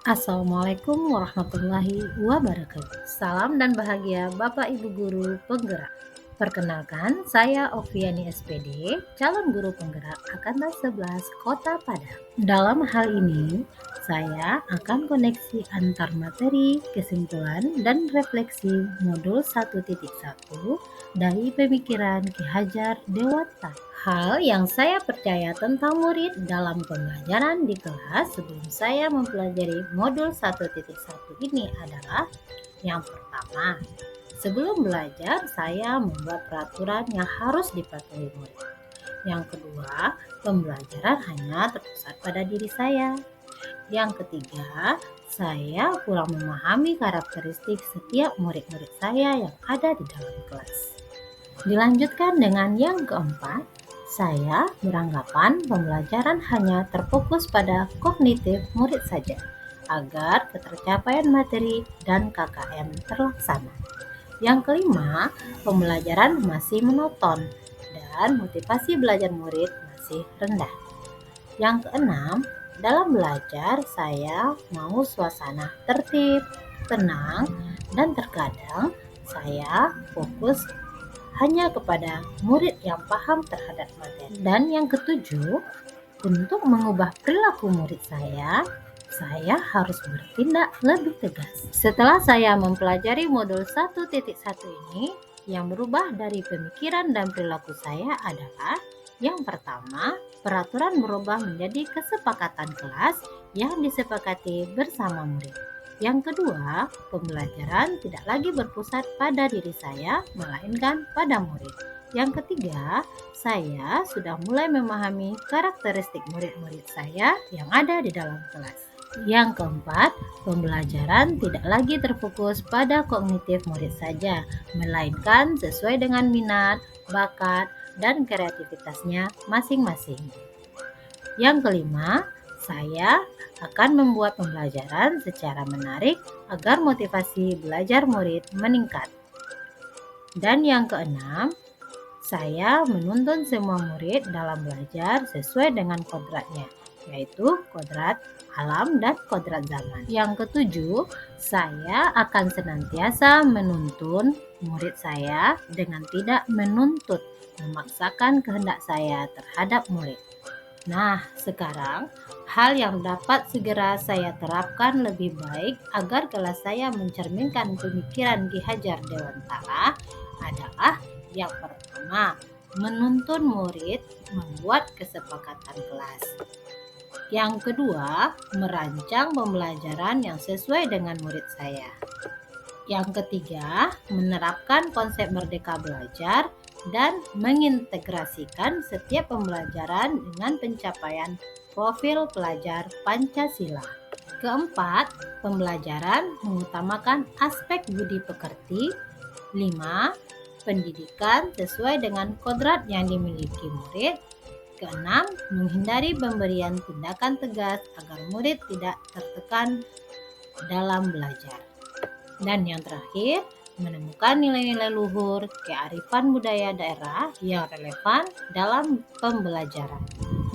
Assalamualaikum warahmatullahi wabarakatuh. Salam dan bahagia Bapak Ibu Guru Penggerak. Perkenalkan, saya Oviani SPD, calon guru penggerak Angkatan 11 Kota Padang. Dalam hal ini, saya akan koneksi antar materi, kesimpulan, dan refleksi modul 1.1 dari pemikiran Ki Hajar Dewantara. Hal yang saya percaya tentang murid dalam pembelajaran di kelas sebelum saya mempelajari modul 1.1 ini adalah yang pertama, sebelum belajar saya membuat peraturan yang harus dipatuhi murid. Yang kedua, pembelajaran hanya terpusat pada diri saya. Yang ketiga, saya kurang memahami karakteristik setiap murid-murid saya yang ada di dalam kelas. Dilanjutkan dengan yang keempat, saya beranggapan pembelajaran hanya terfokus pada kognitif murid saja, agar ketercapaian materi dan KKM terlaksana. Yang kelima, pembelajaran masih monoton dan motivasi belajar murid masih rendah. Yang keenam, dalam belajar saya mau suasana tertib, tenang, dan terkadang saya fokus hanya kepada murid yang paham terhadap materi. Dan yang ketujuh, untuk mengubah perilaku murid saya harus bertindak lebih tegas. Setelah saya mempelajari modul 1.1 ini, yang berubah dari pemikiran dan perilaku saya adalah yang pertama, peraturan berubah menjadi kesepakatan kelas yang disepakati bersama murid. Yang kedua, pembelajaran tidak lagi berpusat pada diri saya, melainkan pada murid. Yang ketiga, saya sudah mulai memahami karakteristik murid-murid saya yang ada di dalam kelas. Yang keempat, pembelajaran tidak lagi terfokus pada kognitif murid saja, melainkan sesuai dengan minat, bakat, dan kreativitasnya masing-masing. Yang kelima, saya akan membuat pembelajaran secara menarik agar motivasi belajar murid meningkat. Dan yang keenam, saya menuntun semua murid dalam belajar sesuai dengan kodratnya, yaitu kodrat alam dan kodrat zaman. Yang ketujuh, saya akan senantiasa menuntun murid saya dengan tidak menuntut, memaksakan kehendak saya terhadap murid. Nah, sekarang hal yang dapat segera saya terapkan lebih baik agar kelas saya mencerminkan pemikiran Ki Hajar Dewantara adalah yang pertama, menuntun murid membuat kesepakatan kelas. Yang kedua, merancang pembelajaran yang sesuai dengan murid saya. Yang ketiga, menerapkan konsep merdeka belajar dan mengintegrasikan setiap pembelajaran dengan pencapaian profil pelajar Pancasila. Keempat, pembelajaran mengutamakan aspek budi pekerti. 5. Pendidikan sesuai dengan kodrat yang dimiliki murid. Keenam, menghindari pemberian tindakan tegas agar murid tidak tertekan dalam belajar. Dan yang terakhir, menemukan nilai-nilai luhur kearifan budaya daerah yang relevan dalam pembelajaran.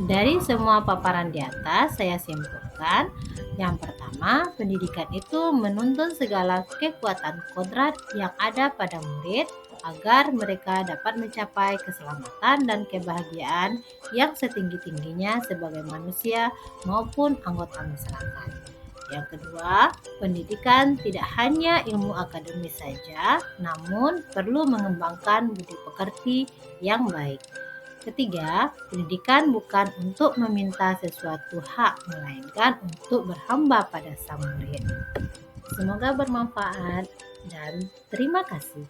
Dari semua paparan di atas, saya simpulkan, yang pertama, pendidikan itu menuntun segala kekuatan kodrat yang ada pada murid agar mereka dapat mencapai keselamatan dan kebahagiaan yang setinggi-tingginya sebagai manusia maupun anggota masyarakat. Yang kedua, pendidikan tidak hanya ilmu akademis saja, namun perlu mengembangkan budi pekerti yang baik. Ketiga, pendidikan bukan untuk meminta sesuatu hak, melainkan untuk berhamba pada sang murid. Semoga bermanfaat dan terima kasih.